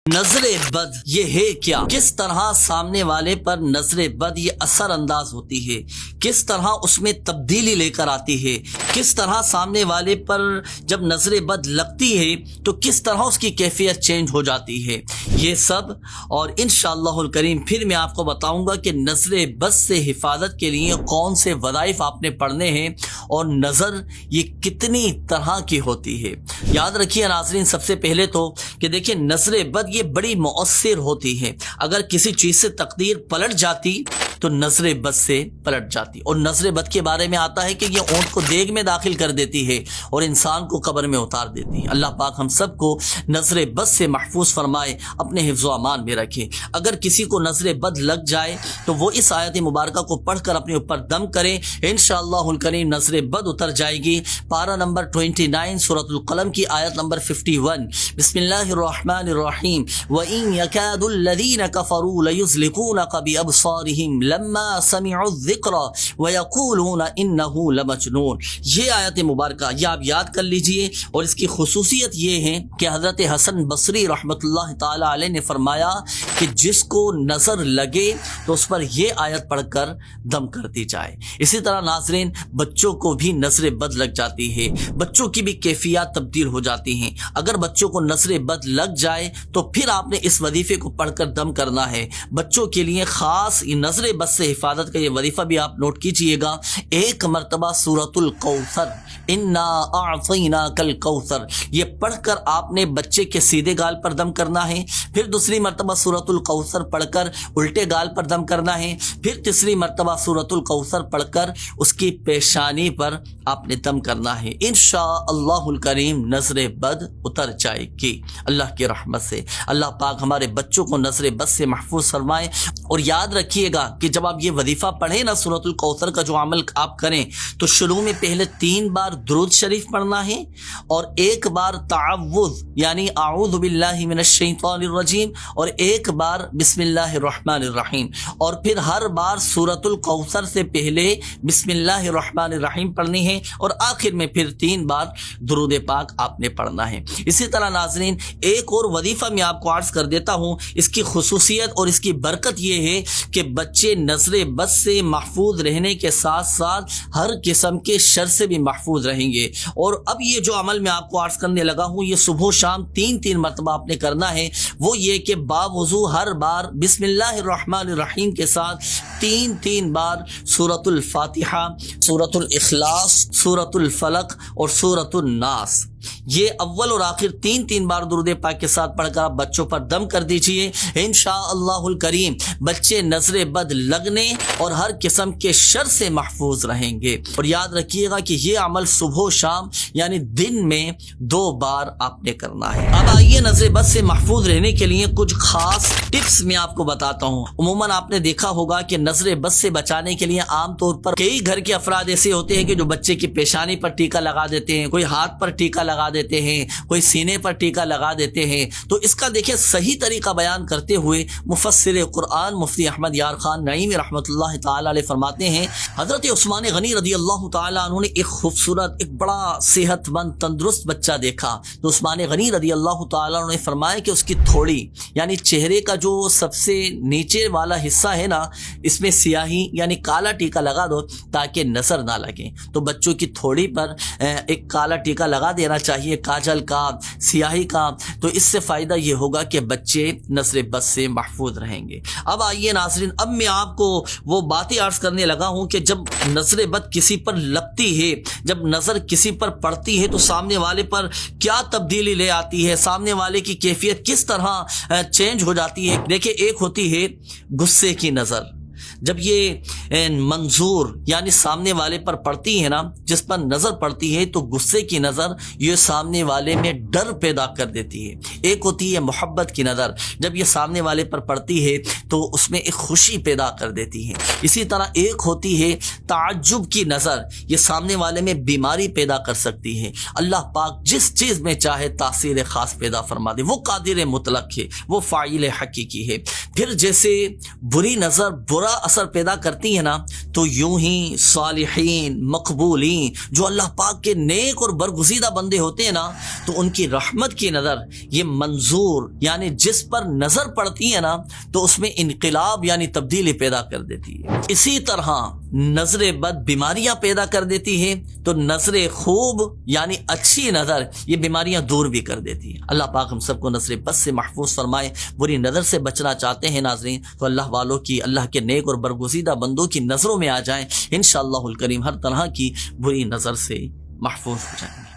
نظر بد یہ ہے کیا؟ کس طرح سامنے والے پر نظر بد یہ اثر انداز ہوتی ہے، کس طرح اس میں تبدیلی لے کر آتی ہے، کس طرح سامنے والے پر جب نظر بد لگتی ہے تو کس طرح اس کی کیفیت چینج ہو جاتی ہے، یہ سب اور انشاءاللہ الکریم پھر میں آپ کو بتاؤں گا کہ نظر بد سے حفاظت کے لیے کون سے وظائف آپ نے پڑھنے ہیں اور نظر یہ کتنی طرح کی ہوتی ہے۔ یاد رکھیے ناظرین، سب سے پہلے تو کہ دیکھیں نظر بد یہ بڑی مؤثر ہوتی ہے۔ اگر کسی چیز سے تقدیر پلٹ جاتی تو نظر بد سے پلٹ جاتی، اور نظر بد کے بارے میں آتا ہے کہ یہ اونٹ کو دیگ میں داخل کر دیتی ہے اور انسان کو قبر میں اتار دیتی ہے۔ اللہ پاک ہم سب کو نظر بد سے محفوظ فرمائے، اپنے حفظ و امان میں رکھے۔ اگر کسی کو نظر بد لگ جائے تو وہ اس آیت مبارکہ کو پڑھ کر اپنے اوپر دم کرے، انشاءاللہ الکریم نظر بد اتر جائے گی۔ پارہ نمبر 29 سورۃ القلم کی آیت نمبر 51، بسم اللہ الرحمن الرحیم، وَإِن يَكَادُ الَّذِينَ كَفَرُوا لَيُزْلِقُونَكَ بِأَبْصَارِهِمْ لَمَّا سَمِعُوا الذِّكْرَ وَيَقُولُونَ إِنَّهُ لَمَجْنُونٌ۔ یہ آیت مبارکہ یہ آپ یاد کر لیجئے، اور اس کی خصوصیت یہ ہے کہ حضرت حسن بصری رحمۃ اللہ تعالی علیہ نے فرمایا کہ جس کو نظر لگے تو اس پر یہ آیت پڑھ کر دم کر دی جائے۔ اسی طرح ناظرین بچوں کو بھی نظر بد لگ جاتی ہے، بچوں کی بھی کیفیات تبدیل ہو جاتی ہیں۔ اگر بچوں کو نظر بد لگ جائے تو پھر آپ نے اس وظیفے کو پڑھ کر دم کرنا ہے۔ بچوں کے لیے خاص نظر بد سے حفاظت کا یہ وظیفہ بھی آپ نوٹ کیجئے گا۔ ایک مرتبہ سورۃ الکوثر، انا اعطیناک الکوثر، یہ پڑھ کر آپ نے بچے کے سیدھے گال پر دم کرنا ہے، پھر دوسری مرتبہ سورۃ الکوثر پڑھ کر الٹے گال پر دم کرنا ہے، پھر تیسری مرتبہ سورۃ الکوثر پڑھ کر اس کی پیشانی پر آپ نے دم کرنا ہے۔ انشاءاللہ الکریم نظر بد اتر جائے گی اللہ کی رحمت سے۔ اللہ پاک ہمارے بچوں کو نظر بد سے محفوظ فرمائے۔ اور یاد رکھیے گا کہ جب آپ یہ وظیفہ پڑھیں نا سورۃ الکوثر کا جو عمل آپ کریں تو شروع میں پہلے 3 بار درود شریف پڑھنا ہے، اور 1 بار تعوذ یعنی اعوذ باللہ من الشیطان الرجیم، اور 1 بار بسم اللہ الرحمن الرحیم، اور پھر ہر بار سورۃ الکوثر سے پہلے بسم اللہ الرحمن الرحیم پڑھنی ہے، اور آخر میں پھر 3 بار درود پاک آپ نے پڑھنا ہے۔ اسی طرح ناظرین ایک اور وظیفہ میں آپ کو عرض کر دیتا ہوں، اس کی خصوصیت اور اس کی برکت یہ ہے کہ بچے نظر بد سے محفوظ رہنے کے ساتھ ساتھ ہر قسم کے شر سے بھی محفوظ رہیں گے۔ اور اب یہ جو عمل میں آپ کو عرض کرنے لگا ہوں یہ صبح و شام 3 مرتبہ آپ نے کرنا ہے، وہ یہ کہ باوضو ہر بار بسم اللہ الرحمن الرحیم کے ساتھ 3 بار سورۃ الفاتحہ، سورۃ الاخلاص، سورۃ الفلق اور سورۃ الناس، یہ اول اور آخر 3 بار درود پاک کے ساتھ پڑھ کر آپ بچوں پر دم کر دیجئے۔ انشاءاللہ الکریم بچے نظر بد لگنے اور ہر قسم کے شر سے محفوظ رہیں گے۔ اور یاد رکھیے گا کہ یہ عمل صبح و شام یعنی دن میں 2 بار آپ نے کرنا ہے۔ اب آئیے نظر بد سے محفوظ رہنے کے لیے کچھ خاص ٹپس میں آپ کو بتاتا ہوں۔ عموماً آپ نے دیکھا ہوگا کہ نظر بد سے بچانے کے لیے عام طور پر کئی گھر کے افراد ایسے ہوتے ہیں کہ جو بچے کی پیشانی پر ٹیکا لگا دیتے ہیں، کوئی ہاتھ پر ٹیکا لگا دیتے ہیں، کوئی سینے پر ٹیکا لگا دیتے ہیں۔ تو اس کا دیکھیں صحیح طریقہ بیان کرتے ہوئے مفسر قرآن مفتی احمد یار خان نعیمی رحمۃ اللہ تعالی علیہ فرماتے ہیں، حضرت عثمان غنی رضی اللہ تعالی عنہ نے ایک خوبصورت، ایک بڑا صحت مند تندرست بچہ دیکھا، تو عثمان غنی رضی اللہ تعالی عنہ نے فرمایا کہ اس کی تھوڑی یعنی چہرے کا جو سب سے نیچے والا حصہ ہے نا، اس میں سیاہی یعنی کالا ٹیکا لگا دو تاکہ نظر نہ لگے۔ تو بچوں کی تھوڑی پر ایک کالا ٹیکا لگا دینا چاہیے، کاجل کا، سیاہی کا، تو اس سے فائدہ یہ ہوگا کہ بچے نظر بد سے محفوظ رہیں گے۔ اب آئیے ناظرین، اب میں آپ کو وہ باتیں عرض کرنے لگا ہوں کہ جب نظر بد کسی پر لگتی ہے، جب نظر کسی پر پڑتی ہے تو سامنے والے پر کیا تبدیلی لے آتی ہے، سامنے والے کی کیفیت کس طرح چینج ہو جاتی ہے۔ دیکھیں ایک ہوتی ہے غصے کی نظر، جب یہ منظور یعنی سامنے والے پر پڑتی ہے نا، جس پر نظر پڑتی ہے تو غصے کی نظر یہ سامنے والے میں ڈر پیدا کر دیتی ہے۔ ایک ہوتی ہے محبت کی نظر، جب یہ سامنے والے پر پڑتی ہے تو اس میں ایک خوشی پیدا کر دیتی ہے۔ اسی طرح ایک ہوتی ہے تعجب کی نظر، یہ سامنے والے میں بیماری پیدا کر سکتی ہے۔ اللہ پاک جس چیز میں چاہے تاثیر خاص پیدا فرما دے، وہ قادر مطلق ہے، وہ فاعل حقیقی ہے۔ پھر جیسے بری نظر برا اثر پیدا کرتی ہے نا، تو یوں ہی صالحین مقبولین جو اللہ پاک کے نیک اور برگزیدہ بندے ہوتے ہیں نا، تو ان کی رحمت کی نظر یہ منظور یعنی جس پر نظر پڑتی ہے نا تو اس میں انقلاب یعنی تبدیلی پیدا کر دیتی ہے۔ اسی طرح نظر بد بیماریاں پیدا کر دیتی ہے، تو نظر خوب یعنی اچھی نظر یہ بیماریاں دور بھی کر دیتی ہے۔ اللہ پاک ہم سب کو نظر بد سے محفوظ فرمائے۔ بری نظر سے بچنا چاہتے ہیں ناظرین تو اللہ والوں کی، اللہ کے نیک اور برگزیدہ بندوں کی نظروں میں آ جائیں، انشاءاللہ الکریم ہر طرح کی بری نظر سے محفوظ ہو جائیں گے۔